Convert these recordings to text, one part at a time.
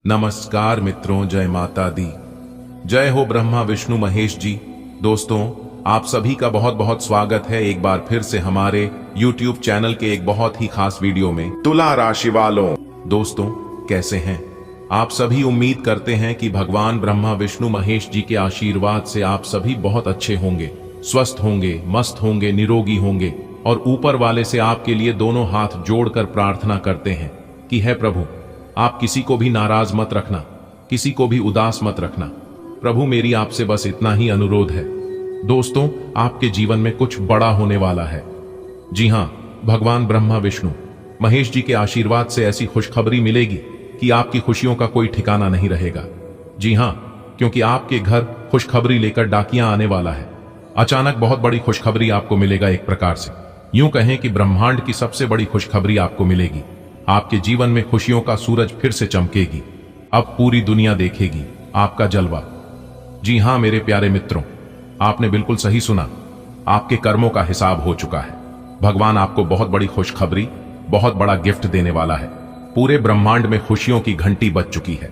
नमस्कार मित्रों, जय माता दी। जय हो ब्रह्मा विष्णु महेश जी। दोस्तों, आप सभी का बहुत बहुत स्वागत है एक बार फिर से हमारे YouTube चैनल के एक बहुत ही खास वीडियो में। तुला राशि वालों, दोस्तों कैसे हैं आप सभी? उम्मीद करते हैं कि भगवान ब्रह्मा विष्णु महेश जी के आशीर्वाद से आप सभी बहुत अच्छे होंगे, स्वस्थ होंगे, मस्त होंगे, निरोगी होंगे और ऊपर वाले से आपके लिए दोनों हाथ जोड़कर प्रार्थना करते हैं कि हे प्रभु, आप किसी को भी नाराज मत रखना, किसी को भी उदास मत रखना। प्रभु, मेरी आपसे बस इतना ही अनुरोध है। दोस्तों, आपके जीवन में कुछ बड़ा होने वाला है। जी हां, भगवान ब्रह्मा विष्णु महेश जी के आशीर्वाद से ऐसी खुशखबरी मिलेगी कि आपकी खुशियों का कोई ठिकाना नहीं रहेगा। जी हां, क्योंकि आपके घर खुशखबरी लेकर डाकिया आने वाला है। अचानक बहुत बड़ी खुशखबरी आपको मिलेगा। एक प्रकार से यूं कहें कि ब्रह्मांड की सबसे बड़ी खुशखबरी आपको मिलेगी। आपके जीवन में खुशियों का सूरज फिर से चमकेगी। अब पूरी दुनिया देखेगी आपका जलवा। जी हां मेरे प्यारे मित्रों, आपने बिल्कुल सही सुना। आपके कर्मों का हिसाब हो चुका है। भगवान आपको बहुत बड़ी खुशखबरी, बहुत बड़ा गिफ्ट देने वाला है। पूरे ब्रह्मांड में खुशियों की घंटी बज चुकी है।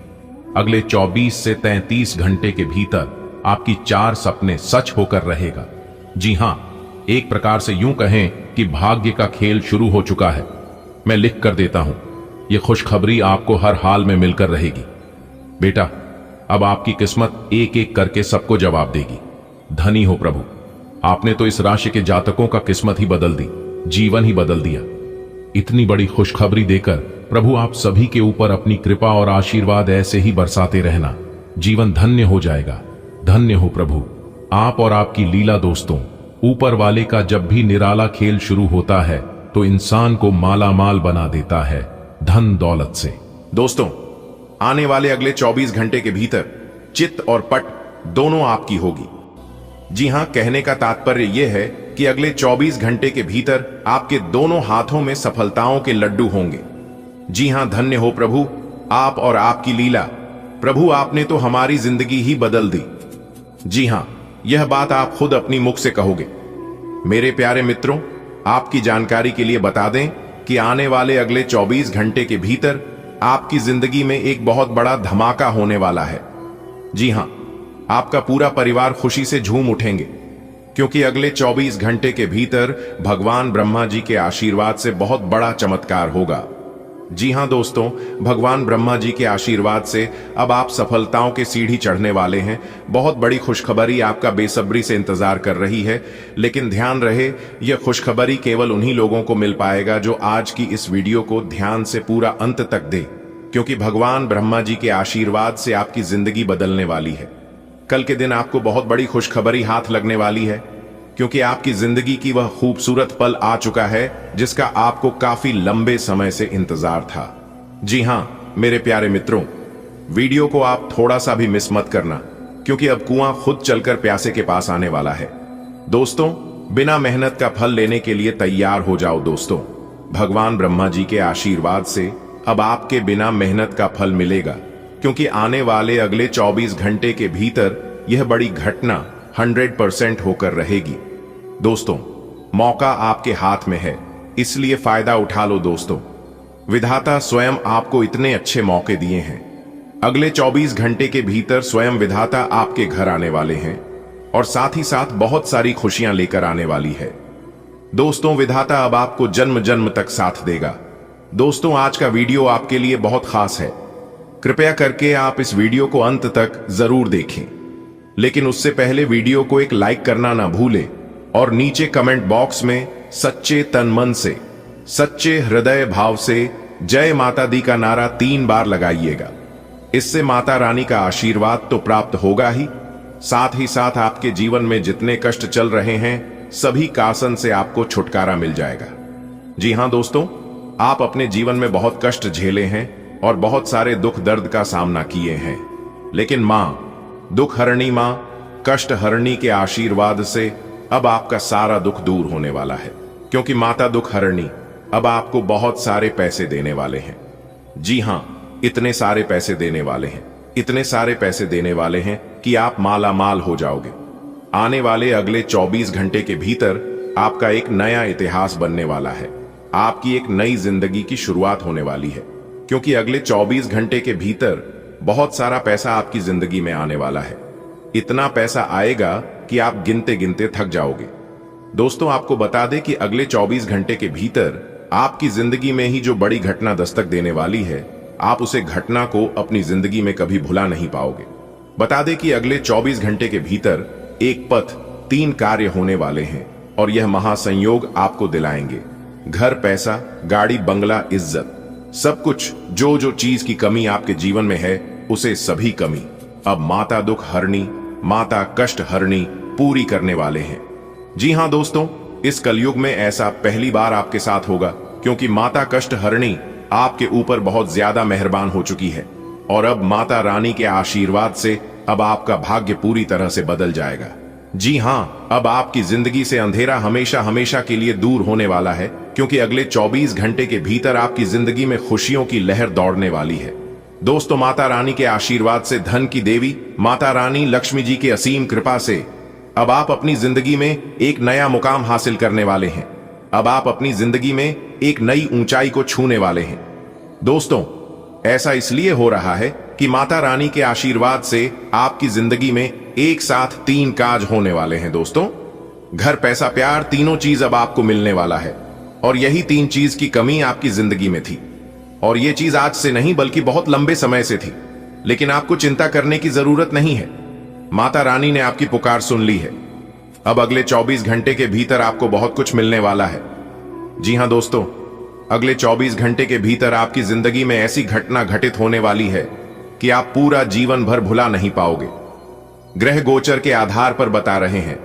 अगले 24 से 33 घंटे के भीतर आपकी 4 सपने सच होकर रहेगा। जी हां, एक प्रकार से यूं कहें कि भाग्य का खेल शुरू हो चुका है। मैं लिख कर देता हूं, यह खुशखबरी आपको हर हाल में मिलकर रहेगी। बेटा, अब आपकी किस्मत एक एक करके सबको जवाब देगी। धनी हो प्रभु, आपने तो इस राशि के जातकों का किस्मत ही बदल दी, जीवन ही बदल दिया। इतनी बड़ी खुशखबरी देकर प्रभु आप सभी के ऊपर अपनी कृपा और आशीर्वाद ऐसे ही बरसाते रहना। जीवन धन्य हो जाएगा। धन्य हो प्रभु आप और आपकी लीला। दोस्तों, ऊपर वाले का जब भी निराला खेल शुरू होता है तो इंसान को माला माल बना देता है धन दौलत से। दोस्तों, आने वाले अगले 24 घंटे के भीतर चित्त और पट दोनों आपकी होगी। जी हां, कहने का तात्पर्य यह है कि अगले 24 घंटे के भीतर आपके दोनों हाथों में सफलताओं के लड्डू होंगे। जी हां, धन्य हो प्रभु आप और आपकी लीला। प्रभु, आपने तो हमारी जिंदगी ही बदल दी। जी हां, यह बात आप खुद अपनी मुख से कहोगे। मेरे प्यारे मित्रों, आपकी जानकारी के लिए बता दें कि आने वाले अगले 24 घंटे के भीतर आपकी जिंदगी में एक बहुत बड़ा धमाका होने वाला है। जी हां, आपका पूरा परिवार खुशी से झूम उठेंगे, क्योंकि अगले 24 घंटे के भीतर भगवान ब्रह्मा जी के आशीर्वाद से बहुत बड़ा चमत्कार होगा। जी हां दोस्तों, भगवान ब्रह्मा जी के आशीर्वाद से अब आप सफलताओं के सीढ़ी चढ़ने वाले हैं। बहुत बड़ी खुशखबरी आपका बेसब्री से इंतजार कर रही है। लेकिन ध्यान रहे, यह खुशखबरी केवल उन्हीं लोगों को मिल पाएगा जो आज की इस वीडियो को ध्यान से पूरा अंत तक दे, क्योंकि भगवान ब्रह्मा जी के आशीर्वाद से आपकी जिंदगी बदलने वाली है। कल के दिन आपको बहुत बड़ी खुशखबरी हाथ लगने वाली है, क्योंकि आपकी जिंदगी की वह खूबसूरत पल आ चुका है जिसका आपको काफी लंबे समय से इंतजार था। जी हां मेरे प्यारे मित्रों, वीडियो को आप थोड़ा सा भी मिस मत करना, क्योंकि अब कुआं खुद चलकर प्यासे के पास आने वाला है। दोस्तों, बिना मेहनत का फल लेने के लिए तैयार हो जाओ। दोस्तों, भगवान ब्रह्मा जी के आशीर्वाद से अब आपके बिना मेहनत का फल मिलेगा, क्योंकि आने वाले अगले 24 घंटे के भीतर यह बड़ी घटना 100% होकर रहेगी। दोस्तों, मौका आपके हाथ में है, इसलिए फायदा उठा लो। दोस्तों, विधाता स्वयं आपको इतने अच्छे मौके दिए हैं। अगले 24 घंटे के भीतर स्वयं विधाता आपके घर आने वाले हैं और साथ ही साथ बहुत सारी खुशियां लेकर आने वाली है। दोस्तों, विधाता अब आपको जन्म जन्म तक साथ देगा। दोस्तों, आज का वीडियो आपके लिए बहुत खास है। कृपया करके आप इस वीडियो को अंत तक जरूर देखें, लेकिन उससे पहले वीडियो को एक लाइक करना ना भूलें और नीचे कमेंट बॉक्स में सच्चे तन मन से, सच्चे हृदय भाव से जय माता दी का नारा 3 बार लगाइएगा। इससे माता रानी का आशीर्वाद तो प्राप्त होगा ही, साथ ही साथ आपके जीवन में जितने कष्ट चल रहे हैं सभी कासन से आपको छुटकारा मिल जाएगा। जी हां दोस्तों, आप अपने जीवन में बहुत कष्ट झेले हैं और बहुत सारे दुख दर्द का सामना किए हैं, लेकिन मां दुख हरणी, मां कष्ट हरणी के आशीर्वाद से अब आपका सारा दुख दूर होने वाला है, क्योंकि माता दुख हरणी अब आपको बहुत सारे पैसे देने वाले हैं। जी हां, इतने सारे पैसे देने वाले हैं, इतने सारे पैसे देने वाले हैं कि आप माला माल हो जाओगे। आने वाले अगले 24 घंटे के भीतर आपका एक नया इतिहास बनने वाला है। आपकी एक नई जिंदगी की शुरुआत होने वाली है, क्योंकि अगले 24 घंटे के भीतर बहुत सारा पैसा आपकी जिंदगी में आने वाला है। इतना पैसा आएगा कि आप गिनते गिनते थक जाओगे। दोस्तों, आपको बता दें कि अगले 24 घंटे के भीतर आपकी जिंदगी में ही जो बड़ी घटना दस्तक देने वाली है, आप उसे घटना को अपनी जिंदगी में कभी भुला नहीं पाओगे। बता दें कि अगले 24 घंटे के भीतर एक पथ 3 कार्य होने वाले हैं और यह महासंयोग आपको दिलाएंगे घर, पैसा, गाड़ी, बंगला, इज्जत, सब कुछ। जो जो चीज की कमी आपके जीवन में है उसे सभी कमी अब माता दुख हरणी, माता कष्ट हरणी पूरी करने वाले हैं। जी हां दोस्तों, इस कलयुग में ऐसा पहली बार आपके साथ होगा, क्योंकि माता कष्ट हरणी आपके ऊपर बहुत ज्यादा मेहरबान हो चुकी है और अब माता रानी के आशीर्वाद से अब आपका भाग्य पूरी तरह से बदल जाएगा। जी हां, अब आपकी जिंदगी से अंधेरा हमेशा हमेशा के लिए दूर होने वाला है, क्योंकि अगले 24 घंटे के भीतर आपकी जिंदगी में खुशियों की लहर दौड़ने वाली है। दोस्तों, माता रानी के आशीर्वाद से, धन की देवी माता रानी लक्ष्मी जी की असीम कृपा से अब आप अपनी जिंदगी में एक नया मुकाम हासिल करने वाले हैं। अब आप अपनी जिंदगी में एक नई ऊंचाई को छूने वाले हैं। दोस्तों, ऐसा इसलिए हो रहा है कि माता रानी के आशीर्वाद से आपकी जिंदगी में एक साथ 3 काज होने वाले हैं। दोस्तों, घर, पैसा, प्यार, तीनों चीज अब आपको मिलने वाला है और यही 3 चीज की कमी आपकी जिंदगी में थी। और यह चीज आज से नहीं बल्कि बहुत लंबे समय से थी, लेकिन आपको चिंता करने की जरूरत नहीं है। माता रानी ने आपकी पुकार सुन ली है। अब अगले 24 घंटे के भीतर आपको बहुत कुछ मिलने वाला है। जी हां दोस्तों, अगले 24 घंटे के भीतर आपकी जिंदगी में ऐसी घटना घटित होने वाली है कि आप पूरा जीवन भर भुला नहीं पाओगे। ग्रह गोचर के आधार पर बता रहे हैं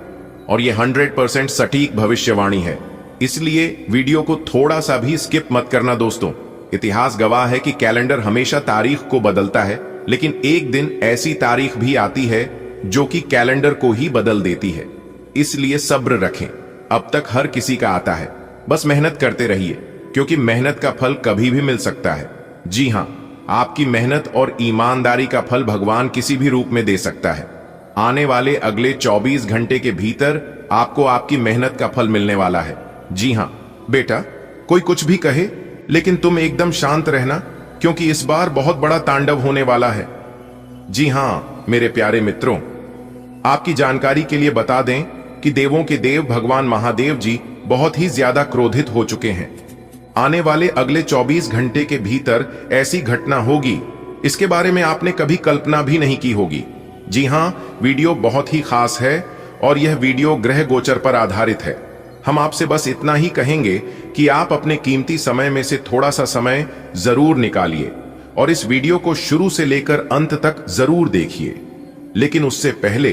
और यह 100% सटीक भविष्यवाणी है, इसलिए वीडियो को थोड़ा सा भी स्किप मत करना। दोस्तों, इतिहास गवाह है कि कैलेंडर हमेशा तारीख को बदलता है, लेकिन एक दिन ऐसी तारीख भी आती है जो कि कैलेंडर को ही बदल देती है। इसलिए सब्र रखें, अब तक हर किसी का आता है, बस मेहनत करते रहिए, क्योंकि मेहनत का फल कभी भी मिल सकता है। जी हां, आपकी मेहनत और ईमानदारी का फल भगवान किसी भी रूप में दे सकता है। आने वाले अगले 24 घंटे के भीतर आपको आपकी मेहनत का फल मिलने वाला है। जी हां बेटा, कोई कुछ भी कहे लेकिन तुम एकदम शांत रहना, क्योंकि इस बार बहुत बड़ा तांडव होने वाला है। जी हां मेरे प्यारे मित्रों, आपकी जानकारी के लिए बता दें कि देवों के देव भगवान महादेव जी बहुत ही ज्यादा क्रोधित हो चुके हैं। आने वाले अगले 24 घंटे के भीतर ऐसी घटना होगी, इसके बारे में आपने कभी कल्पना भी नहीं की होगी। जी हां, वीडियो बहुत ही खास है और यह वीडियो ग्रह गोचर पर आधारित है। हम आपसे बस इतना ही कहेंगे कि आप अपने कीमती समय में से थोड़ा सा समय जरूर निकालिए और इस वीडियो को शुरू से लेकर अंत तक जरूर देखिए। लेकिन उससे पहले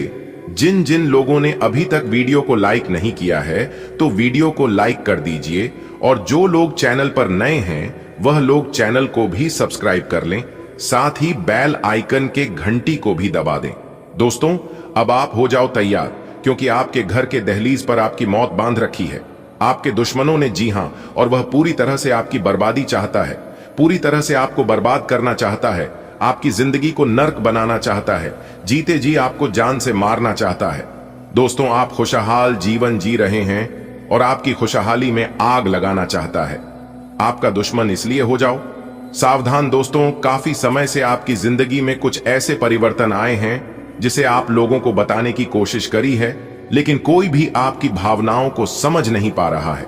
जिन जिन लोगों ने अभी तक वीडियो को लाइक नहीं किया है, तो वीडियो को लाइक कर दीजिए और जो लोग चैनल पर नए हैं वह लोग चैनल को भी सब्सक्राइब कर लें, साथ ही बेल आइकन के घंटी को भी दबा दें। दोस्तों, अब आप हो जाओ तैयार, क्योंकि आपके घर के दहलीज पर आपकी मौत बांध रखी है। आपके दुश्मनों ने, जी हां, और वह पूरी तरह से आपकी बर्बादी चाहता है, पूरी तरह से आपको बर्बाद करना चाहता है, आपकी जिंदगी को नर्क बनाना चाहता है, जीते जी आपको जान से मारना चाहता है। दोस्तों, आप खुशहाल जीवन जी रहे हैं और आपकी खुशहाली में आग लगाना चाहता है। आपका दुश्मन इसलिए हो जाओ सावधान। दोस्तों, काफी समय से आपकी जिंदगी में कुछ ऐसे परिवर्तन आए हैं जिसे आप लोगों को बताने की कोशिश करी है, लेकिन कोई भी आपकी भावनाओं को समझ नहीं पा रहा है।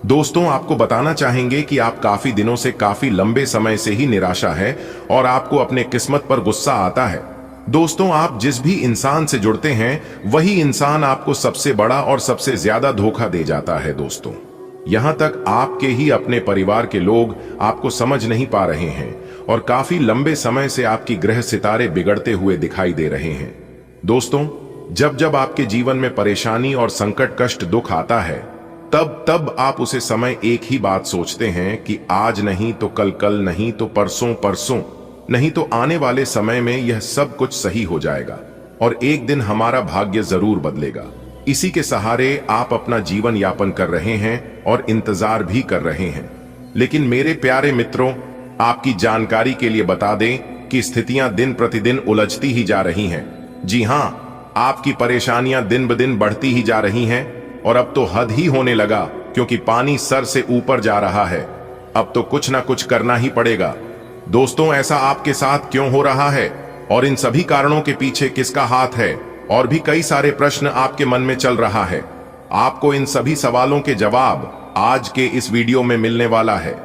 दोस्तों, आपको बताना चाहेंगे कि आप काफी दिनों से, काफी लंबे समय से ही निराशा है और आपको अपने किस्मत पर गुस्सा आता है। दोस्तों, आप जिस भी इंसान से जुड़ते हैं वही इंसान आपको सबसे बड़ा और सबसे ज्यादा धोखा दे जाता है। दोस्तों, यहां तक आपके ही अपने परिवार के लोग आपको समझ नहीं पा रहे हैं और काफी लंबे समय से आपकी ग्रह सितारे बिगड़ते हुए दिखाई दे रहे हैं। दोस्तों, जब जब आपके जीवन में परेशानी और संकट, कष्ट, दुख आता है, तब तब आप उसे समय एक ही बात सोचते हैं कि आज नहीं तो कल, कल नहीं तो परसों, परसों नहीं तो आने वाले समय में यह सब कुछ सही हो जाएगा और एक दिन हमारा भाग्य जरूर बदलेगा। इसी के सहारे आप अपना जीवन यापन कर रहे हैं और इंतजार भी कर रहे हैं। लेकिन मेरे प्यारे मित्रों, आपकी जानकारी के लिए बता दें कि स्थितियां दिन प्रतिदिन उलझती ही जा रही हैं। जी हां, आपकी परेशानियां दिन ब दिन बढ़ती ही जा रही हैं और अब तो हद ही होने लगा, क्योंकि पानी सर से ऊपर जा रहा है। अब तो कुछ ना कुछ करना ही पड़ेगा। दोस्तों, ऐसा आपके साथ क्यों हो रहा है और इन सभी कारणों के पीछे किसका हाथ है, और भी कई सारे प्रश्न आपके मन में चल रहा है। आपको इन सभी सवालों के जवाब आज के इस वीडियो में मिलने वाला है।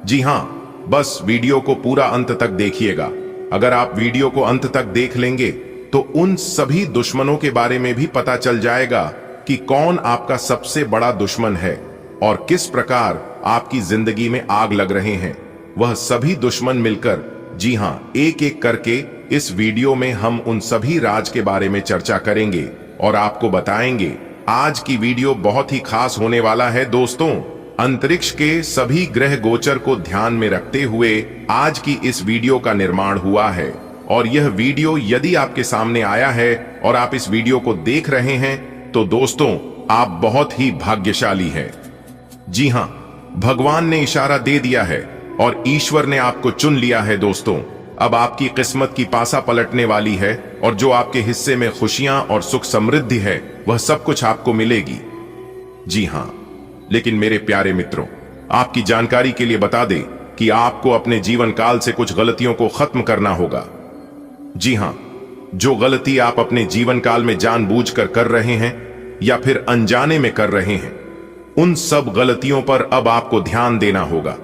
जी हां, बस वीडियो को पूरा अंत तक देखिएगा। अगर आप वीडियो को अंत तक देख लेंगे तो उन सभी दुश्मनों के बारे में भी पता चल जाएगा कि कौन आपका सबसे बड़ा दुश्मन है और किस प्रकार आपकी जिंदगी में आग लग रहे हैं। वह सभी दुश्मन मिलकर, जी हां, एक एक करके इस वीडियो में हम उन सभी राज के बारे में चर्चा करेंगे और आपको बताएंगे। आज की वीडियो बहुत ही खास होने वाला है दोस्तों। अंतरिक्ष के सभी ग्रह गोचर को ध्यान में रखते हुए आज की इस वीडियो का निर्माण हुआ है, और यह वीडियो यदि आपके सामने आया है और आप इस वीडियो को देख रहे हैं तो दोस्तों, आप बहुत ही भाग्यशाली हैं। जी हां, भगवान ने इशारा दे दिया है और ईश्वर ने आपको चुन लिया है दोस्तों। अब आपकी किस्मत की पासा पलटने वाली है और जो आपके हिस्से में खुशियां और सुख समृद्धि है वह सब कुछ आपको मिलेगी। जी हां, लेकिन मेरे प्यारे मित्रों, आपकी जानकारी के लिए बता दें कि आपको अपने जीवन काल से कुछ गलतियों को खत्म करना होगा। जी हां, जो गलती आप अपने जीवन काल में जानबूझकर कर रहे हैं या फिर अनजाने में कर रहे हैं, उन सब गलतियों पर अब आपको ध्यान देना होगा।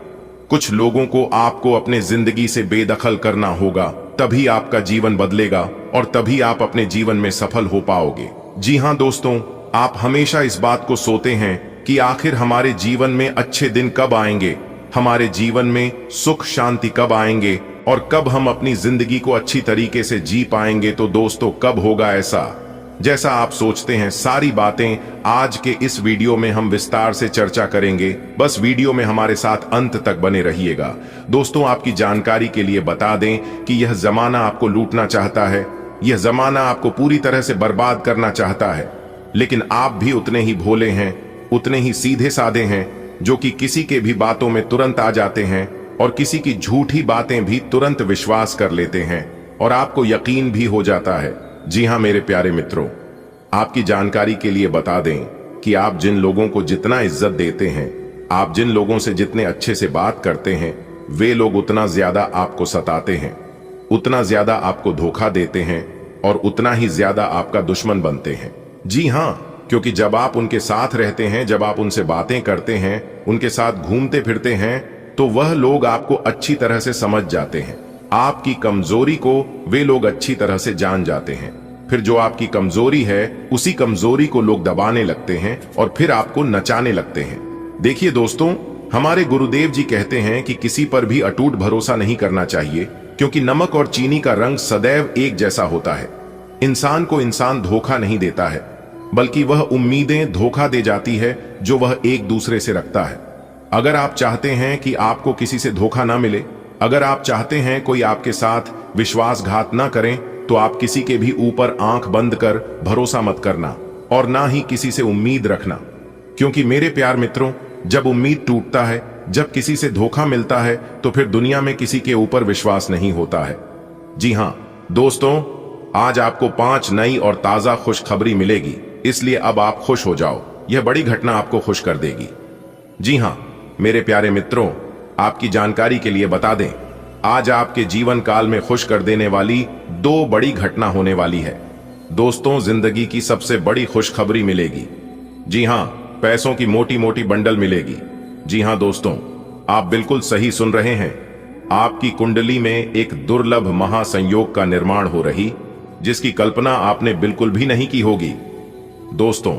कुछ लोगों को आपको अपने जिंदगी से बेदखल करना होगा, तभी आपका जीवन बदलेगा और तभी आप अपने जीवन में सफल हो पाओगे। जी हां दोस्तों, आप हमेशा इस बात को सोचते हैं कि आखिर हमारे जीवन में अच्छे दिन कब आएंगे, हमारे जीवन में सुख शांति कब आएंगे और कब हम अपनी जिंदगी को अच्छी तरीके से जी पाएंगे। तो दोस्तों, कब होगा ऐसा जैसा आप सोचते हैं? सारी बातें आज के इस वीडियो में हम विस्तार से चर्चा करेंगे। बस वीडियो में हमारे साथ अंत तक बने रहिएगा। दोस्तों, आपकी जानकारी के लिए बता दें कि यह जमाना आपको लूटना चाहता है, यह जमाना आपको पूरी तरह से बर्बाद करना चाहता है, लेकिन आप भी उतने ही भोले हैं, उतने ही सीधे साधे हैं, जो कि किसी के भी बातों में तुरंत आ जाते हैं और किसी की झूठी बातें भी तुरंत विश्वास कर लेते हैं और आपको यकीन भी हो जाता है। जी हां मेरे प्यारे मित्रों, आपकी जानकारी के लिए बता दें कि आप जिन लोगों को जितना इज्जत देते हैं, आप जिन लोगों से जितने अच्छे से बात करते हैं, वे लोग उतना ज्यादा आपको सताते हैं, उतना ज्यादा आपको धोखा देते हैं और उतना ही ज्यादा आपका दुश्मन बनते हैं। जी हां, क्योंकि जब आप उनके साथ रहते हैं, जब आप उनसे बातें करते हैं, उनके साथ घूमते फिरते हैं, तो वह लोग आपको अच्छी तरह से समझ जाते हैं। आपकी कमजोरी को वे लोग अच्छी तरह से जान जाते हैं। फिर जो आपकी कमजोरी है, उसी कमजोरी को लोग दबाने लगते हैं और फिर आपको नचाने लगते हैं। देखिए दोस्तों, हमारे गुरुदेव जी कहते हैं कि किसी पर भी अटूट भरोसा नहीं करना चाहिए, क्योंकि नमक और चीनी का रंग सदैव एक जैसा होता है। इंसान को इंसान धोखा नहीं देता है, बल्कि वह उम्मीदें धोखा दे जाती है जो वह एक दूसरे से रखता है। अगर आप चाहते हैं कि आपको किसी से धोखा ना मिले, अगर आप चाहते हैं कोई आपके साथ विश्वासघात ना करें, तो आप किसी के भी ऊपर आंख बंद कर भरोसा मत करना और ना ही किसी से उम्मीद रखना। क्योंकि मेरे प्यार मित्रों, जब उम्मीद टूटता है, जब किसी से धोखा मिलता है, तो फिर दुनिया में किसी के ऊपर विश्वास नहीं होता है। जी हां दोस्तों, आज आपको 5 नई और ताजा खुशखबरी मिलेगी, इसलिए अब आप खुश हो जाओ। यह बड़ी घटना आपको खुश कर देगी। जी हां मेरे प्यारे मित्रों, आपकी जानकारी के लिए बता दें, आज आपके जीवन काल में खुश कर देने वाली 2 बड़ी घटना होने वाली है। दोस्तों, जिंदगी की सबसे बड़ी खुशखबरी मिलेगी। जी हां, पैसों की मोटी मोटी बंडल मिलेगी। जी हां दोस्तों, आप बिल्कुल सही सुन रहे हैं। आपकी कुंडली में एक दुर्लभ महासंयोग का निर्माण हो रही, जिसकी कल्पना आपने बिल्कुल भी नहीं की होगी। दोस्तों,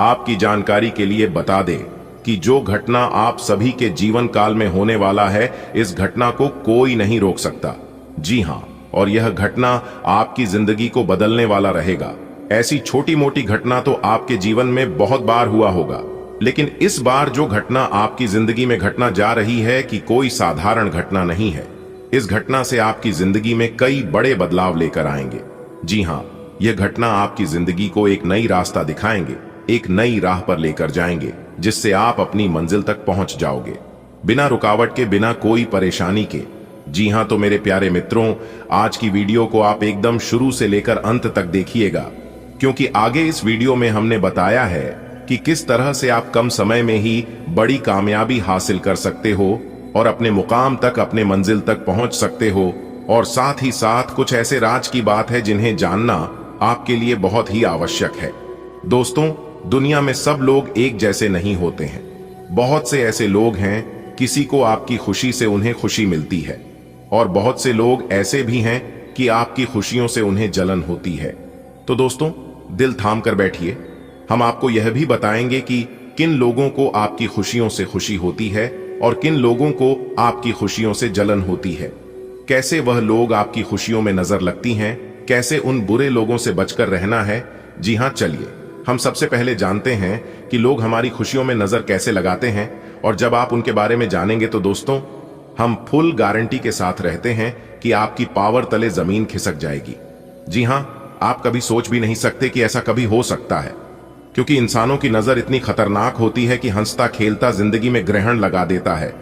आपकी जानकारी के लिए बता दें कि जो घटना आप सभी के जीवन काल में होने वाला है, इस घटना को कोई नहीं रोक सकता। जी हां, और यह घटना आपकी जिंदगी को बदलने वाला रहेगा। ऐसी छोटी मोटी घटना तो आपके जीवन में बहुत बार हुआ होगा, लेकिन इस बार जो घटना आपकी जिंदगी में घटना जा रही है कि कोई साधारण घटना नहीं है। इस घटना से आपकी जिंदगी में कई बड़े बदलाव लेकर आएंगे। जी हां, यह घटना आपकी जिंदगी को एक नई रास्ता दिखाएंगे, एक नई राह पर लेकर जाएंगे, जिससे आप अपनी मंजिल तक पहुंच जाओगे, बिना रुकावट के, बिना कोई परेशानी के। जी हां, तो मेरे प्यारे मित्रों, आज की वीडियो को आप एकदम शुरू से लेकर अंत तक देखिएगा, क्योंकि आगे इस वीडियो में हमने बताया है कि किस तरह से आप कम समय में ही बड़ी कामयाबी हासिल कर सकते हो और अपने मुकाम तक, अपने मंजिल तक पहुंच सकते हो। और साथ ही साथ कुछ ऐसे राज की बात है जिन्हें जानना आपके लिए बहुत ही आवश्यक है। दोस्तों, दुनिया में सब लोग एक जैसे नहीं होते हैं। बहुत से ऐसे लोग हैं, किसी को आपकी खुशी से उन्हें खुशी मिलती है, और बहुत से लोग ऐसे भी हैं कि आपकी खुशियों से उन्हें जलन होती है। तो दोस्तों, दिल थाम कर बैठिए। हम आपको यह भी बताएंगे कि किन लोगों को आपकी खुशियों से खुशी होती है और किन लोगों को आपकी खुशियों से जलन होती है। कैसे वह लोग आपकी खुशियों में नजर लगती हैं, कैसे उन बुरे लोगों से बचकर रहना है। जी हां, चलिए हम सबसे पहले जानते हैं कि लोग हमारी खुशियों में नजर कैसे लगाते हैं। और जब आप उनके बारे में जानेंगे तो दोस्तों, हम फुल गारंटी के साथ रहते हैं कि आपकी पावर तले जमीन खिसक जाएगी। जी हां, आप कभी सोच भी नहीं सकते कि ऐसा कभी हो सकता है, क्योंकि इंसानों की नजर इतनी खतरनाक होती है कि हंसता खेलता जिंदगी में ग्रहण लगा देता है,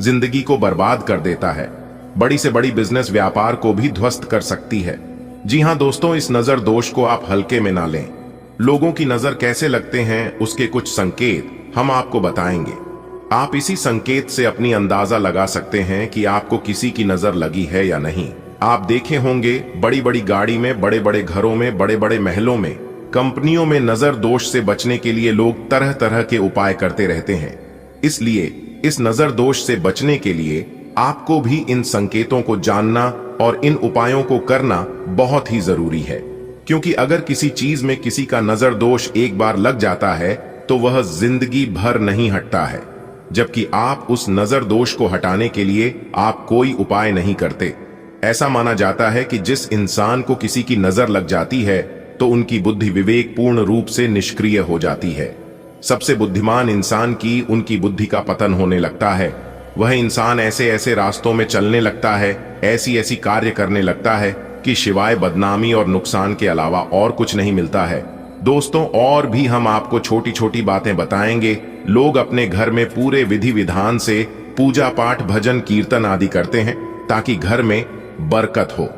जिंदगी को बर्बाद कर देता है, बड़ी से बड़ी बिजनेस व्यापार को भी ध्वस्त कर सकती है। जी हां दोस्तों, इस नजर दोष को आप हल्के में ना लें। लोगों की नजर कैसे लगते हैं, उसके कुछ संकेत हम आपको बताएंगे। आप इसी संकेत से अपनी अंदाजा लगा सकते हैं कि आपको किसी की नजर लगी है या नहीं। आप देखे होंगे, बड़ी बड़ी गाड़ी में, बड़े बड़े घरों में, बड़े बड़े महलों में, कंपनियों में नजर दोष से बचने के लिए लोग तरह तरह के उपाय करते रहते हैं। इसलिए इस नजर दोष से बचने के लिए आपको भी इन संकेतों को जानना और इन उपायों को करना बहुत ही जरूरी है। क्योंकि अगर किसी चीज में किसी का नजर दोष एक बार लग जाता है तो वह जिंदगी भर नहीं हटता है, जबकि आप उस नजर दोष को हटाने के लिए आप कोई उपाय नहीं करते। ऐसा माना जाता है कि जिस इंसान को किसी की नजर लग जाती है तो उनकी बुद्धि विवेक पूर्ण रूप से निष्क्रिय हो जाती है। सबसे बुद्धिमान इंसान की उनकी बुद्धि का पतन होने लगता है। वह इंसान ऐसे ऐसे रास्तों में चलने लगता है, ऐसी ऐसी कार्य करने लगता है कि सिवाय बदनामी और नुकसान के अलावा और कुछ नहीं मिलता है। दोस्तों, और भी हम आपको छोटी छोटी बातें बताएंगे। लोग अपने घर में पूरे विधि विधान से पूजा पाठ, भजन, कीर्तन आदि करते हैं ताकि घर में बरकत हो।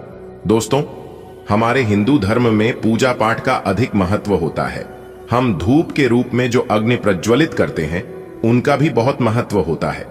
दोस्तों, हमारे हिंदू धर्म में पूजा पाठ का अधिक महत्व होता है। हम धूप के रूप में जो अग्नि प्रज्वलित करते हैं उनका भी बहुत महत्व होता है।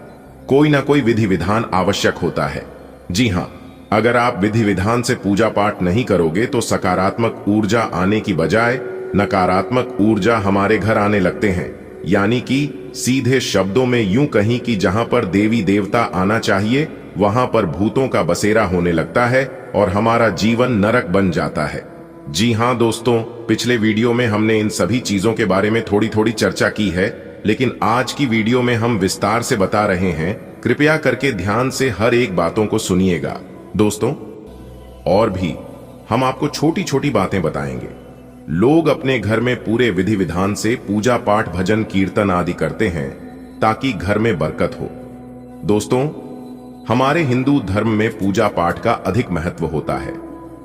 कोई ना कोई विधि विधान आवश्यक होता है। जी हां, अगर आप विधि विधान से पूजा पाठ नहीं करोगे तो सकारात्मक ऊर्जा आने की बजाय नकारात्मक ऊर्जा हमारे घर आने लगते हैं। यानी कि सीधे शब्दों में यूं कहीं कि जहां पर देवी देवता आना चाहिए वहां पर भूतों का बसेरा होने लगता है और हमारा जीवन नरक बन जाता है। जी हां दोस्तों, पिछले वीडियो में हमने इन सभी चीजों के बारे में थोड़ी थोड़ी चर्चा की है, लेकिन आज की वीडियो में हम विस्तार से बता रहे हैं। कृपया करके ध्यान से हर एक बातों को सुनिएगा दोस्तों। और भी हम आपको छोटी छोटी बातें बताएंगे। लोग अपने घर में पूरे विधि विधान से पूजा पाठ, भजन, कीर्तन आदि करते हैं ताकि घर में बरकत हो। दोस्तों, हमारे हिंदू धर्म में पूजा पाठ का अधिक महत्व होता है।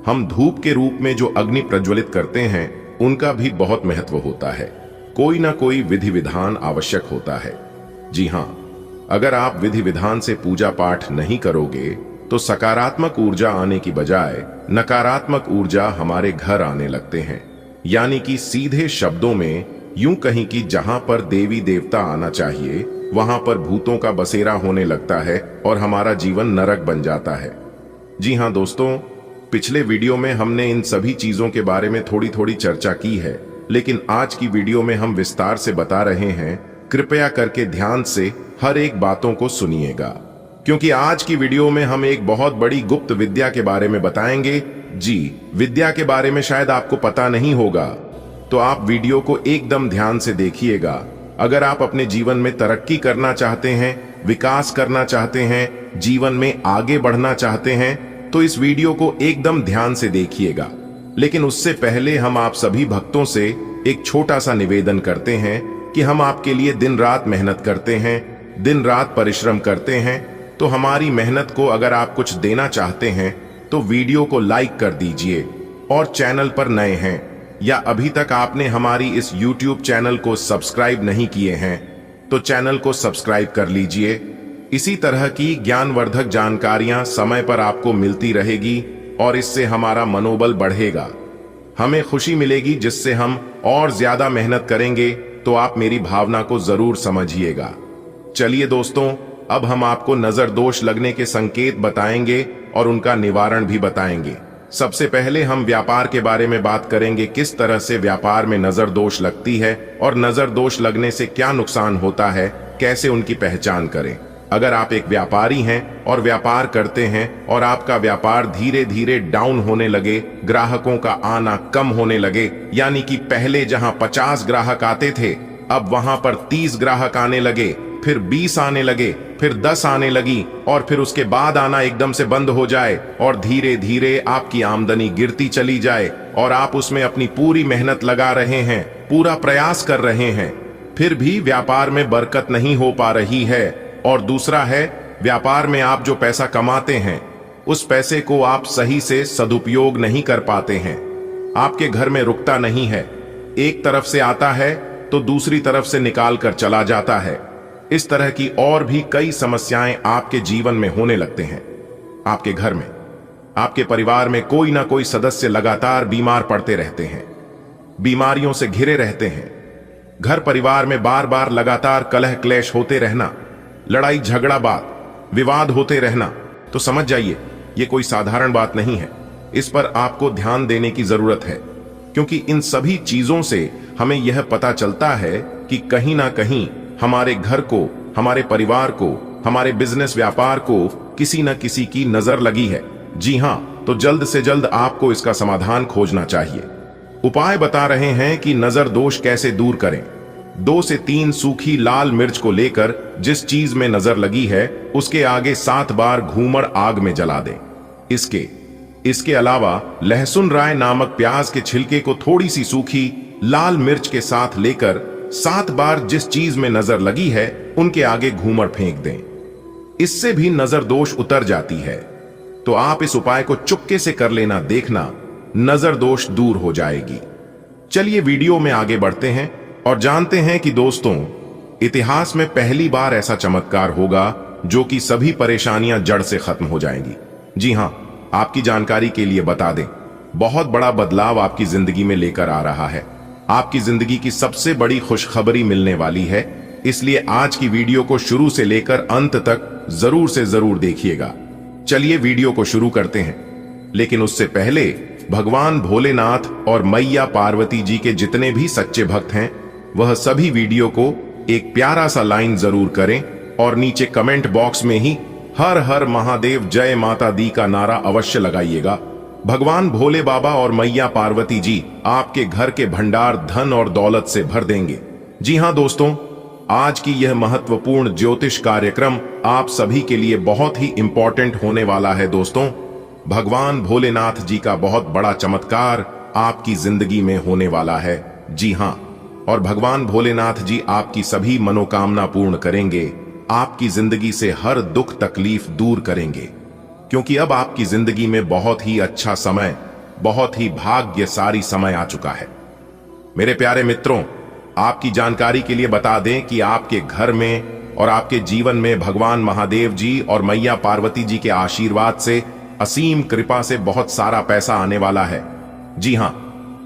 हम धूप के रूप में जो अग्नि प्रज्वलित करते हैं उनका भी बहुत महत्व होता है। कोई ना कोई विधि विधान आवश्यक होता है। जी हां, अगर आप विधि विधान से पूजा पाठ नहीं करोगे तो सकारात्मक ऊर्जा आने की बजाय नकारात्मक ऊर्जा हमारे घर आने लगते हैं। यानी कि सीधे शब्दों में यूं कहीं कि जहां पर देवी देवता आना चाहिए वहां पर भूतों का बसेरा होने लगता है और हमारा जीवन नरक बन जाता है। जी हां दोस्तों, पिछले वीडियो में हमने इन सभी चीजों के बारे में थोड़ी थोड़ी चर्चा की है, लेकिन आज की वीडियो में हम विस्तार से बता रहे हैं। कृपया करके ध्यान से हर एक बातों को सुनिएगा, क्योंकि आज की वीडियो में हम एक बहुत बड़ी गुप्त विद्या के बारे में बताएंगे। जी, विद्या के बारे में शायद आपको पता नहीं होगा, तो आप वीडियो को एकदम ध्यान से देखिएगा। अगर आप अपने जीवन में तरक्की करना चाहते हैं, विकास करना चाहते हैं, जीवन में आगे बढ़ना चाहते हैं, तो इस वीडियो को एकदम ध्यान से देखिएगा। लेकिन उससे पहले हम आप सभी भक्तों से एक छोटा सा निवेदन करते हैं कि हम आपके लिए दिन रात मेहनत करते हैं, दिन रात परिश्रम करते हैं। तो हमारी मेहनत को अगर आप कुछ देना चाहते हैं तो वीडियो को लाइक कर दीजिए। और चैनल पर नए हैं या अभी तक आपने हमारी इस YouTube चैनल को सब्सक्राइब नहीं किए हैं तो चैनल को सब्सक्राइब कर लीजिए। इसी तरह की ज्ञानवर्धक जानकारियां समय पर आपको मिलती रहेगी और इससे हमारा मनोबल बढ़ेगा, हमें खुशी मिलेगी, जिससे हम और ज्यादा मेहनत करेंगे। तो आप मेरी भावना को जरूर समझिएगा। चलिए दोस्तों, अब हम आपको नजर दोष लगने के संकेत बताएंगे और उनका निवारण भी बताएंगे। सबसे पहले हम व्यापार के बारे में बात करेंगे, किस तरह से व्यापार में नजर दोष लगती है और नजर दोष लगने से क्या नुकसान होता है, कैसे उनकी पहचान करें। अगर आप एक व्यापारी हैं और व्यापार करते हैं और आपका व्यापार धीरे धीरे डाउन होने लगे, ग्राहकों का आना कम होने लगे, यानी कि पहले जहां 50 ग्राहक आते थे अब वहां पर 30 ग्राहक आने लगे, फिर 20 आने लगे, फिर 10 आने लगी और फिर उसके बाद आना एकदम से बंद हो जाए और धीरे धीरे आपकी आमदनी गिरती चली जाए और आप उसमें अपनी पूरी मेहनत लगा रहे हैं, पूरा प्रयास कर रहे हैं, फिर भी व्यापार में बरकत नहीं हो पा रही है। और दूसरा है, व्यापार में आप जो पैसा कमाते हैं उस पैसे को आप सही से सदुपयोग नहीं कर पाते हैं, आपके घर में रुकता नहीं है, एक तरफ से आता है तो दूसरी तरफ से निकाल कर चला जाता है। इस तरह की और भी कई समस्याएं आपके जीवन में होने लगते हैं। आपके घर में, आपके परिवार में कोई ना कोई सदस्य लगातार बीमार पड़ते रहते हैं, बीमारियों से घिरे रहते हैं। घर परिवार में बार बार लगातार कलह क्लेश होते रहना, लड़ाई झगड़ा बात विवाद होते रहना, तो समझ जाइए ये कोई साधारण बात नहीं है। इस पर आपको ध्यान देने की जरूरत है, क्योंकि इन सभी चीजों से हमें यह पता चलता है कि कहीं ना कहीं हमारे घर को, हमारे परिवार को, हमारे बिजनेस व्यापार को किसी न किसी की नजर लगी है। जी हां, तो जल्द से जल्द आपको इसका समाधान खोजना चाहिए। उपाय बता रहे हैं कि नजर दोष कैसे दूर करें। 2 से 3 सूखी लाल मिर्च को लेकर जिस चीज में नजर लगी है उसके आगे 7 बार घूमड़ आग में जला दें। इसके अलावा लहसुन राय नामक प्याज के छिलके को थोड़ी सी सूखी लाल मिर्च के साथ लेकर 7 बार जिस चीज में नजर लगी है उनके आगे घूमड़ फेंक दें। इससे भी नजर दोष उतर जाती है। तो आप इस उपाय को चुपके से कर लेना, देखना नजर दोष दूर हो जाएगी। चलिए वीडियो में आगे बढ़ते हैं और जानते हैं कि दोस्तों, इतिहास में पहली बार ऐसा चमत्कार होगा जो कि सभी परेशानियां जड़ से खत्म हो जाएंगी। जी हां, आपकी जानकारी के लिए बता दें, बहुत बड़ा बदलाव आपकी जिंदगी में लेकर आ रहा है। आपकी जिंदगी की सबसे बड़ी खुशखबरी मिलने वाली है, इसलिए आज की वीडियो को शुरू से लेकर अंत तक जरूर से जरूर देखिएगा। चलिए वीडियो को शुरू करते हैं, लेकिन उससे पहले भगवान भोलेनाथ और मैया पार्वती जी के जितने भी सच्चे भक्त हैं वह सभी वीडियो को एक प्यारा सा लाइन जरूर करें और नीचे कमेंट बॉक्स में ही हर हर महादेव जय माता दी का नारा अवश्य लगाइएगा। भगवान भोले बाबा और मैया पार्वती जी आपके घर के भंडार धन और दौलत से भर देंगे। जी हां दोस्तों, आज की यह महत्वपूर्ण ज्योतिष कार्यक्रम आप सभी के लिए बहुत ही इंपॉर्टेंट होने वाला है। दोस्तों, भगवान भोलेनाथ जी का बहुत बड़ा चमत्कार आपकी जिंदगी में होने वाला है। जी हां, और भगवान भोलेनाथ जी आपकी सभी मनोकामना पूर्ण करेंगे, आपकी जिंदगी से हर दुख तकलीफ दूर करेंगे, क्योंकि अब आपकी जिंदगी में बहुत ही अच्छा समय, बहुत ही भाग्यशाली समय आ चुका है। मेरे प्यारे मित्रों, आपकी जानकारी के लिए बता दें कि आपके घर में और आपके जीवन में भगवान महादेव जी और मैया पार्वती जी के आशीर्वाद से, असीम कृपा से बहुत सारा पैसा आने वाला है। जी हां,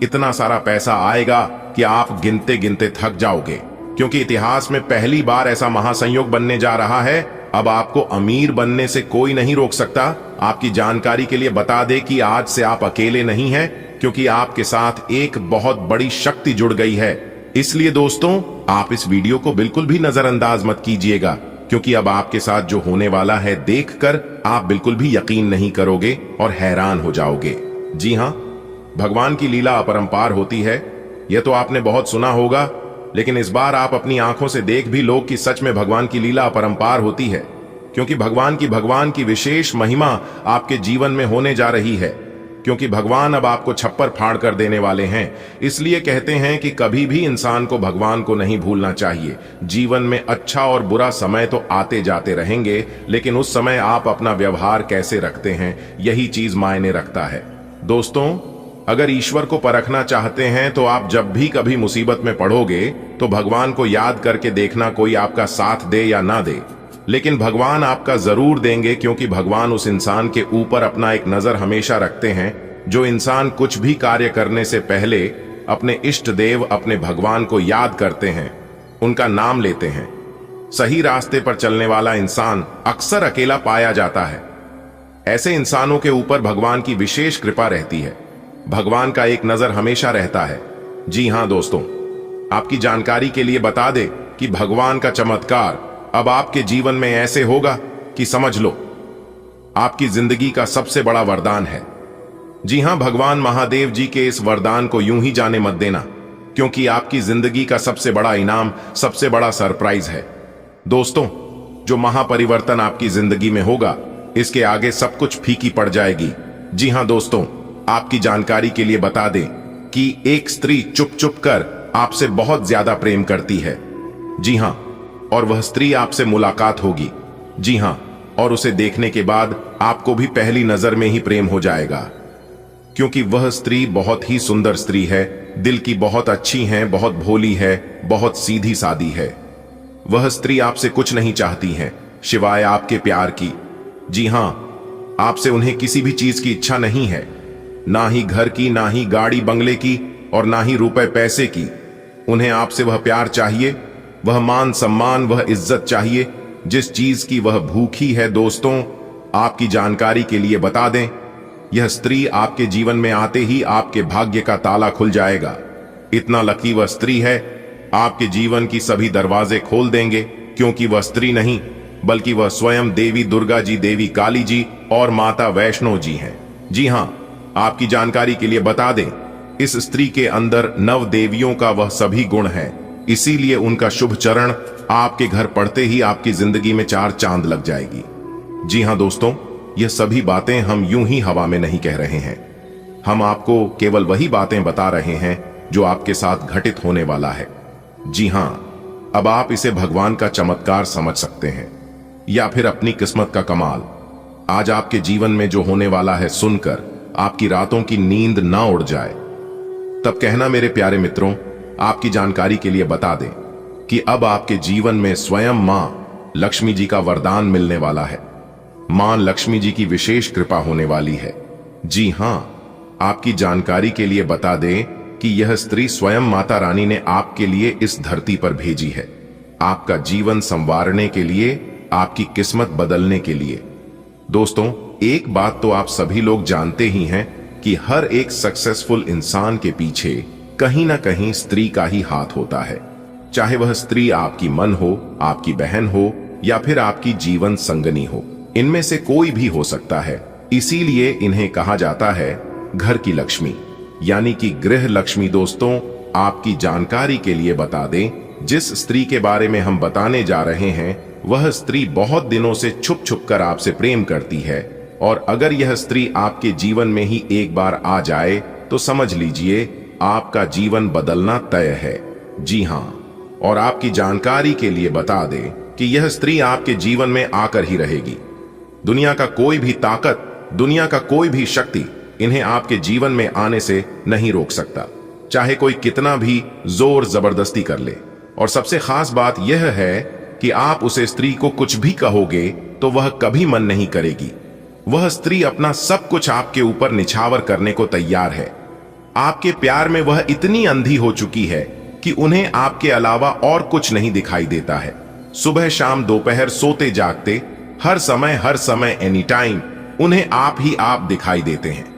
इतना सारा पैसा आएगा कि आप गिनते गिनते थक जाओगे, क्योंकि इतिहास में पहली बार ऐसा महासंयोग बनने जा रहा है। अब आपको अमीर बनने से कोई नहीं रोक सकता। आपकी जानकारी के लिए बता दें कि आज से आप अकेले नहीं हैं, क्योंकि आपके साथ एक बहुत बड़ी शक्ति जुड़ गई है। इसलिए दोस्तों, आप इस वीडियो को बिल्कुल भी नजरअंदाज मत कीजिएगा, क्योंकि अब आपके साथ जो होने वाला है देखकर आप बिल्कुल भी यकीन नहीं करोगे और हैरान हो जाओगे। जी हां, भगवान की लीला अपरंपार होती है, यह तो आपने बहुत सुना होगा, लेकिन इस बार आप अपनी आंखों से देख भी लो कि सच में भगवान की लीला अपरंपार होती है, क्योंकि भगवान की विशेष महिमा आपके जीवन में होने जा रही है, क्योंकि भगवान अब आपको छप्पर फाड़ कर देने वाले हैं। इसलिए कहते हैं कि कभी भी इंसान को भगवान को नहीं भूलना चाहिए। जीवन में अच्छा और बुरा समय तो आते जाते रहेंगे, लेकिन उस समय आप अपना व्यवहार कैसे रखते हैं, यही चीज मायने रखता है। दोस्तों, अगर ईश्वर को परखना चाहते हैं तो आप जब भी कभी मुसीबत में पड़ोगे तो भगवान को याद करके देखना, कोई आपका साथ दे या ना दे, लेकिन भगवान आपका जरूर देंगे, क्योंकि भगवान उस इंसान के ऊपर अपना एक नजर हमेशा रखते हैं जो इंसान कुछ भी कार्य करने से पहले अपने इष्ट देव, अपने भगवान को याद करते हैं, उनका नाम लेते हैं। सही रास्ते पर चलने वाला इंसान अक्सर अकेला पाया जाता है। ऐसे इंसानों के ऊपर भगवान की विशेष कृपा रहती है। भगवान का एक नजर हमेशा रहता है। जी हां दोस्तों, आपकी जानकारी के लिए बता दे कि भगवान का चमत्कार अब आपके जीवन में ऐसे होगा कि समझ लो आपकी जिंदगी का सबसे बड़ा वरदान है। जी हां, भगवान महादेव जी के इस वरदान को यूं ही जाने मत देना, क्योंकि आपकी जिंदगी का सबसे बड़ा इनाम, सबसे बड़ा सरप्राइज है। दोस्तों, जो महापरिवर्तन आपकी जिंदगी में होगा, इसके आगे सब कुछ फीकी पड़ जाएगी। जी हां दोस्तों, आपकी जानकारी के लिए बता दें कि एक स्त्री चुप चुप कर आपसे बहुत ज्यादा प्रेम करती है। जी हां, और वह स्त्री आपसे मुलाकात होगी। जी हां, और उसे देखने के बाद आपको भी पहली नजर में ही प्रेम हो जाएगा, क्योंकि वह स्त्री बहुत ही सुंदर स्त्री है, दिल की बहुत अच्छी है, बहुत भोली है, बहुत सीधी सादी है। वह स्त्री आपसे कुछ नहीं चाहती है सिवाय आपके प्यार की। जी हां, आपसे उन्हें किसी भी चीज की इच्छा नहीं है, ना ही घर की, ना ही गाड़ी बंगले की, और ना ही रुपए पैसे की। उन्हें आपसे वह प्यार चाहिए, वह मान सम्मान, वह इज्जत चाहिए जिस चीज की वह भूखी है। दोस्तों, आपकी जानकारी के लिए बता दें, यह स्त्री आपके जीवन में आते ही आपके भाग्य का ताला खुल जाएगा। इतना लकी वह स्त्री है, आपके जीवन की सभी दरवाजे खोल देंगे, क्योंकि वह स्त्री नहीं बल्कि वह स्वयं देवी दुर्गा जी, देवी काली जी और माता वैष्णो जी हैं। जी हां, आपकी जानकारी के लिए बता दें, इस स्त्री के अंदर नव देवियों का वह सभी गुण है, इसीलिए उनका शुभ चरण आपके घर पड़ते ही आपकी जिंदगी में चार चांद लग जाएगी। जी हां दोस्तों, यह सभी बातें हम यूं ही हवा में नहीं कह रहे हैं। हम आपको केवल वही बातें बता रहे हैं जो आपके साथ घटित होने वाला है। जी हां, अब आप इसे भगवान का चमत्कार समझ सकते हैं या फिर अपनी किस्मत का कमाल। आज आपके जीवन में जो होने वाला है सुनकर आपकी रातों की नींद ना उड़ जाए, तब कहना मेरे प्यारे मित्रों, आपकी जानकारी के लिए बता दें कि अब आपके जीवन में स्वयं मां लक्ष्मी जी का वरदान मिलने वाला है। मां लक्ष्मी जी की विशेष कृपा होने वाली है। जी हां, आपकी जानकारी के लिए बता दें कि यह स्त्री स्वयं माता रानी ने आपके लिए इस धरती पर भेजी है, आपका जीवन संवारने के लिए, आपकी किस्मत बदलने के लिए। दोस्तों, एक बात तो आप सभी लोग जानते ही हैं कि हर एक सक्सेसफुल इंसान के पीछे कहीं ना कहीं स्त्री का ही हाथ होता है। चाहे वह स्त्री आपकी मन हो, आपकी बहन हो, या फिर आपकी जीवन संगनी हो, इनमें से कोई भी हो सकता है। इसीलिए इन्हें कहा जाता है घर की लक्ष्मी, यानी कि गृह लक्ष्मी। दोस्तों, आपकी जानकारी के लिए बता दें, जिस स्त्री के बारे में हम बताने जा रहे हैं, वह स्त्री बहुत दिनों से छुप छुप कर आपसे प्रेम करती है, और अगर यह स्त्री आपके जीवन में ही एक बार आ जाए तो समझ लीजिए आपका जीवन बदलना तय है। जी हां, और आपकी जानकारी के लिए बता दें कि यह स्त्री आपके जीवन में आकर ही रहेगी। दुनिया का कोई भी ताकत, दुनिया का कोई भी शक्ति इन्हें आपके जीवन में आने से नहीं रोक सकता, चाहे कोई कितना भी जोर जबरदस्ती कर ले। और सबसे खास बात यह है कि आप उसे स्त्री को कुछ भी कहोगे तो वह कभी मन नहीं करेगी। वह स्त्री अपना सब कुछ आपके ऊपर निछावर करने को तैयार है। आपके प्यार में वह इतनी अंधी हो चुकी है कि उन्हें आपके अलावा और कुछ नहीं दिखाई देता है। सुबह शाम दोपहर, सोते जागते, हर समय एनी टाइम उन्हें आप ही आप दिखाई देते हैं।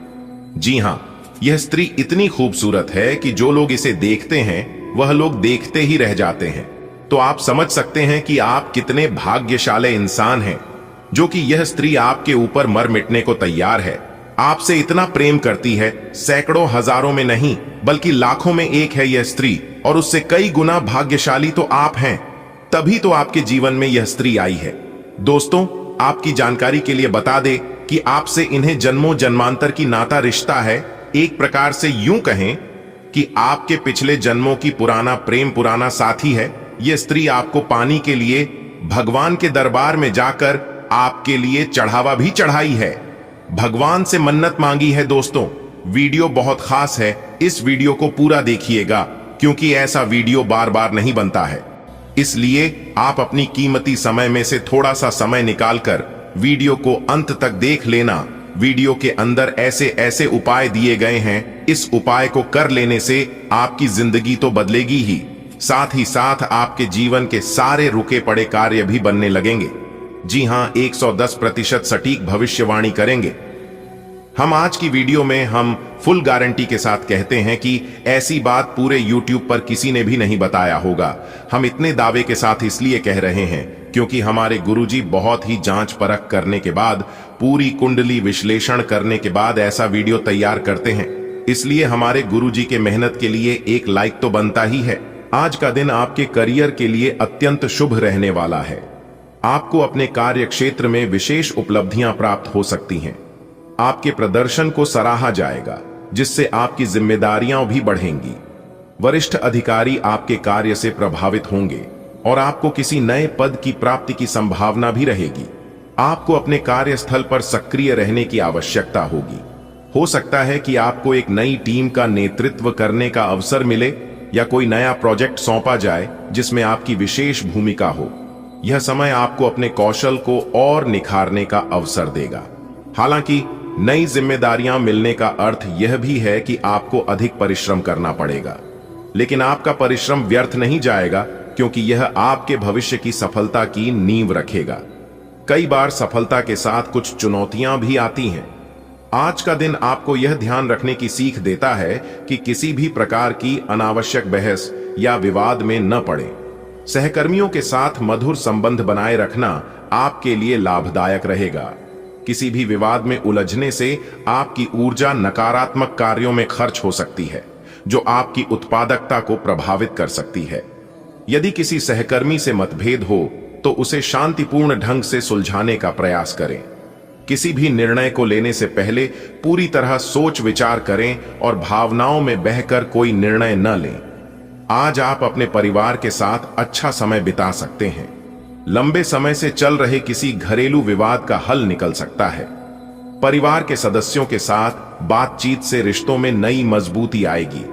जी हां, यह स्त्री इतनी खूबसूरत है कि जो लोग इसे देखते हैं वह लोग देखते ही रह जाते हैं। तो आप समझ सकते हैं कि आप कितने भाग्यशाली इंसान हैं, जो कि यह स्त्री आपके ऊपर मर मिटने को तैयार है। आपसे इतना प्रेम करती है, सैकड़ों हजारों में नहीं बल्कि लाखों में एक है यह स्त्री, और उससे कई गुना भाग्यशाली तो आप हैं। तभी तो आपके जीवन में यह स्त्री आई है। दोस्तों, आपकी जानकारी के लिए बता दें कि आपसे इन्हें जन्मों जन्मांतर की नाता रिश्ता है। एक प्रकार से यूं कहें कि आपके पिछले जन्मों की पुराना प्रेम, पुराना साथी है। यह स्त्री आपको पाने के लिए भगवान के दरबार में जाकर आपके लिए चढ़ावा भी चढ़ाई है, भगवान से मन्नत मांगी है। दोस्तों, वीडियो बहुत खास है, इस वीडियो को पूरा देखिएगा, क्योंकि ऐसा वीडियो बार बार नहीं बनता है। इसलिए आप अपनी कीमती समय में से थोड़ा सा समय निकालकर वीडियो को अंत तक देख लेना। वीडियो के अंदर ऐसे ऐसे उपाय दिए गए हैं, इस उपाय को कर लेने से आपकी जिंदगी तो बदलेगी ही, साथ ही साथ आपके जीवन के सारे रुके पड़े कार्य भी बनने लगेंगे। जी हां, 110% सटीक भविष्यवाणी करेंगे। हम आज की वीडियो में हम फुल गारंटी के साथ कहते हैं कि ऐसी बात पूरे YouTube पर किसी ने भी नहीं बताया होगा। हम इतने दावे के साथ इसलिए कह रहे हैं क्योंकि हमारे गुरुजी बहुत ही जांच परख करने के बाद, पूरी कुंडली विश्लेषण करने के बाद ऐसा वीडियो तैयार करते हैं। इसलिए हमारे गुरुजी के मेहनत के लिए एक लाइक तो बनता ही है। आज का दिन आपके करियर के लिए अत्यंत शुभ रहने वाला है। आपको अपने कार्य क्षेत्र में विशेष उपलब्धियां प्राप्त हो सकती हैं। आपके प्रदर्शन को सराहा जाएगा, जिससे आपकी जिम्मेदारियां भी बढ़ेंगी। वरिष्ठ अधिकारी आपके कार्य से प्रभावित होंगे और आपको किसी नए पद की प्राप्ति की संभावना भी रहेगी। आपको अपने कार्यस्थल पर सक्रिय रहने की आवश्यकता होगी। हो सकता है कि आपको एक नई टीम का नेतृत्व करने का अवसर मिले या कोई नया प्रोजेक्ट सौंपा जाए जिसमें आपकी विशेष भूमिका हो। यह समय आपको अपने कौशल को और निखारने का अवसर देगा। हालांकि नई जिम्मेदारियां मिलने का अर्थ यह भी है कि आपको अधिक परिश्रम करना पड़ेगा, लेकिन आपका परिश्रम व्यर्थ नहीं जाएगा क्योंकि यह आपके भविष्य की सफलता की नींव रखेगा। कई बार सफलता के साथ कुछ चुनौतियां भी आती हैं। आज का दिन आपको यह ध्यान रखने की सीख देता है कि किसी भी प्रकार की अनावश्यक बहस या विवाद में न पड़े। सहकर्मियों के साथ मधुर संबंध बनाए रखना आपके लिए लाभदायक रहेगा। किसी भी विवाद में उलझने से आपकी ऊर्जा नकारात्मक कार्यों में खर्च हो सकती है, जो आपकी उत्पादकता को प्रभावित कर सकती है। यदि किसी सहकर्मी से मतभेद हो तो उसे शांतिपूर्ण ढंग से सुलझाने का प्रयास करें। किसी भी निर्णय को लेने से पहले पूरी तरह सोच विचार करें और भावनाओं में बहकर कोई निर्णय न लें। आज आप अपने परिवार के साथ अच्छा समय बिता सकते हैं। लंबे समय से चल रहे किसी घरेलू विवाद का हल निकल सकता है। परिवार के सदस्यों के साथ बातचीत से रिश्तों में नई मजबूती आएगी।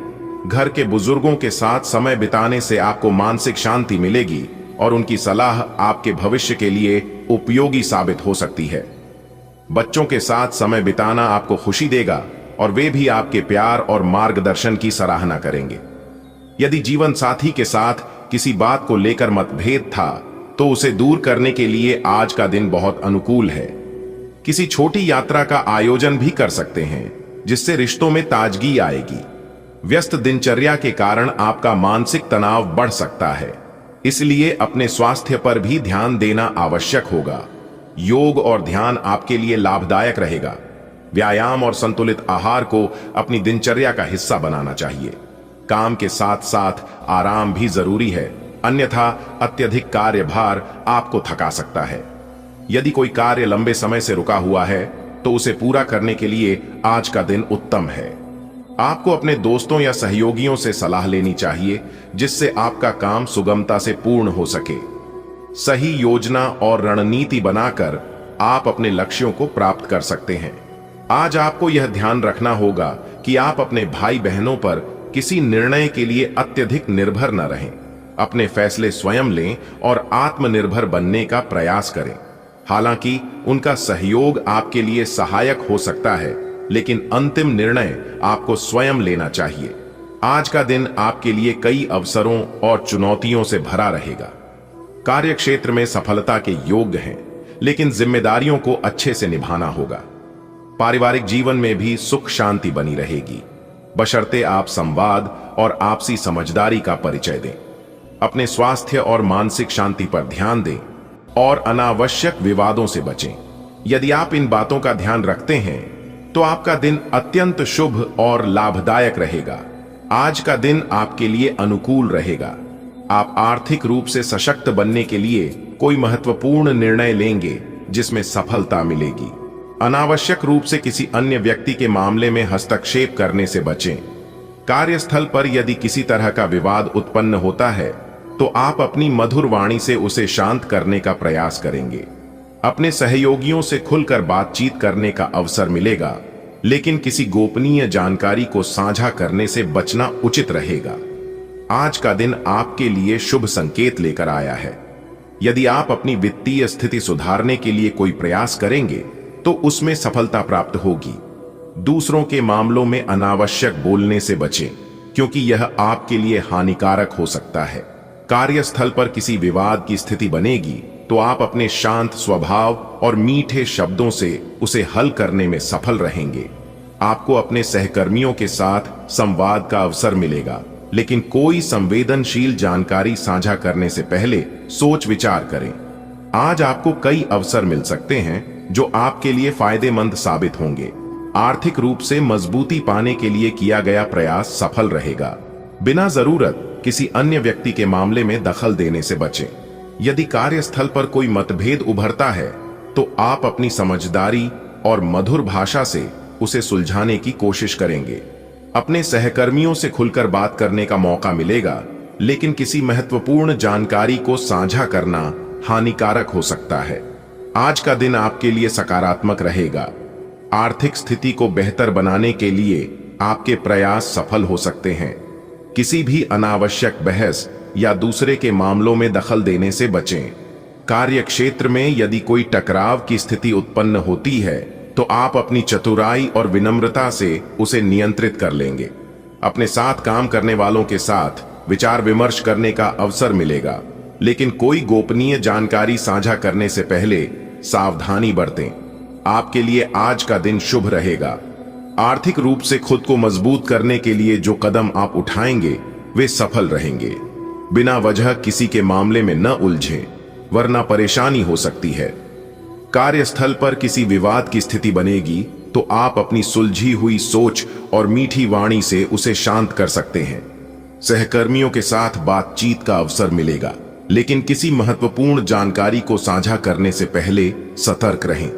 घर के बुजुर्गों के साथ समय बिताने से आपको मानसिक शांति मिलेगी और उनकी सलाह आपके भविष्य के लिए उपयोगी साबित हो सकती है। बच्चों के साथ समय बिताना आपको खुशी देगा और वे भी आपके प्यार और मार्गदर्शन की सराहना करेंगे। यदि जीवन साथी के साथ किसी बात को लेकर मतभेद था तो उसे दूर करने के लिए आज का दिन बहुत अनुकूल है। किसी छोटी यात्रा का आयोजन भी कर सकते हैं, जिससे रिश्तों में ताजगी आएगी। व्यस्त दिनचर्या के कारण आपका मानसिक तनाव बढ़ सकता है, इसलिए अपने स्वास्थ्य पर भी ध्यान देना आवश्यक होगा। योग और ध्यान आपके लिए लाभदायक रहेगा। व्यायाम और संतुलित आहार को अपनी दिनचर्या का हिस्सा बनाना चाहिए। काम के साथ साथ आराम भी जरूरी है, अन्यथा अत्यधिक कार्यभार आपको थका सकता है। यदि कोई कार्य लंबे समय से रुका हुआ है तो उसे पूरा करने के लिए आज का दिन उत्तम है। आपको अपने दोस्तों या सहयोगियों से सलाह लेनी चाहिए, जिससे आपका काम सुगमता से पूर्ण हो सके। सही योजना और रणनीति बनाकर आप अपने लक्ष्यों को प्राप्त कर सकते हैं। आज आपको यह ध्यान रखना होगा कि आप अपने भाई बहनों पर किसी निर्णय के लिए अत्यधिक निर्भर न रहें। अपने फैसले स्वयं लें और आत्मनिर्भर बनने का प्रयास करें। हालांकि उनका सहयोग आपके लिए सहायक हो सकता है, लेकिन अंतिम निर्णय आपको स्वयं लेना चाहिए। आज का दिन आपके लिए कई अवसरों और चुनौतियों से भरा रहेगा। कार्यक्षेत्र में सफलता के योग्य हैं, लेकिन जिम्मेदारियों को अच्छे से निभाना होगा। पारिवारिक जीवन में भी सुख शांति बनी रहेगी, बशर्ते आप संवाद और आपसी समझदारी का परिचय दें। अपने स्वास्थ्य और मानसिक शांति पर ध्यान दें और अनावश्यक विवादों से बचें। यदि आप इन बातों का ध्यान रखते हैं तो आपका दिन अत्यंत शुभ और लाभदायक रहेगा। आज का दिन आपके लिए अनुकूल रहेगा। आप आर्थिक रूप से सशक्त बनने के लिए कोई महत्वपूर्ण निर्णय लेंगे जिसमें सफलता मिलेगी। अनावश्यक रूप से किसी अन्य व्यक्ति के मामले में हस्तक्षेप करने से बचें। कार्यस्थल पर यदि किसी तरह का विवाद उत्पन्न होता है तो आप अपनी मधुर वाणी से उसे शांत करने का प्रयास करेंगे। अपने सहयोगियों से खुलकर बातचीत करने का अवसर मिलेगा, लेकिन किसी गोपनीय जानकारी को साझा करने से बचना उचित रहेगा। आज का दिन आपके लिए शुभ संकेत लेकर आया है। यदि आप अपनी वित्तीय स्थिति सुधारने के लिए कोई प्रयास करेंगे तो उसमें सफलता प्राप्त होगी। दूसरों के मामलों में अनावश्यक बोलने से बचें, क्योंकि यह आपके लिए हानिकारक हो सकता है। कार्यस्थल पर किसी विवाद की स्थिति बनेगी तो आप अपने शांत स्वभाव और मीठे शब्दों से उसे हल करने में सफल रहेंगे। आपको अपने सहकर्मियों के साथ संवाद का अवसर मिलेगा, लेकिन कोई संवेदनशील जानकारी साझा करने से पहले सोच विचार करें। आज आपको कई अवसर मिल सकते हैं जो आपके लिए फायदेमंद साबित होंगे। आर्थिक रूप से मजबूती पाने के लिए किया गया प्रयास सफल रहेगा। बिना जरूरत किसी अन्य व्यक्ति के मामले में दखल देने से बचें। यदि कार्यस्थल पर कोई मतभेद उभरता है तो आप अपनी समझदारी और मधुर भाषा से उसे सुलझाने की कोशिश करेंगे। अपने सहकर्मियों से खुलकर बात करने का मौका मिलेगा, लेकिन किसी महत्वपूर्ण जानकारी को साझा करना हानिकारक हो सकता है। आज का दिन आपके लिए सकारात्मक रहेगा। आर्थिक स्थिति को बेहतर बनाने के लिए आपके प्रयास सफल हो सकते हैं। किसी भी अनावश्यक बहस या दूसरे के मामलों में दखल देने से बचें। कार्य क्षेत्र में यदि कोई टकराव की स्थिति उत्पन्न होती है तो आप अपनी चतुराई और विनम्रता से उसे नियंत्रित कर लेंगे। अपने साथ काम करने वालों के साथ विचार विमर्श करने का अवसर मिलेगा, लेकिन कोई गोपनीय जानकारी साझा करने से पहले सावधानी बरतें। आपके लिए आज का दिन शुभ रहेगा। आर्थिक रूप से खुद को मजबूत करने के लिए जो कदम आप उठाएंगे वे सफल रहेंगे। बिना वजह किसी के मामले में न उलझें, वरना परेशानी हो सकती है। कार्यस्थल पर किसी विवाद की स्थिति बनेगी तो आप अपनी सुलझी हुई सोच और मीठी वाणी से उसे शांत कर सकते हैं। सहकर्मियों के साथ बातचीत का अवसर मिलेगा, लेकिन किसी महत्वपूर्ण जानकारी को साझा करने से पहले सतर्क रहें।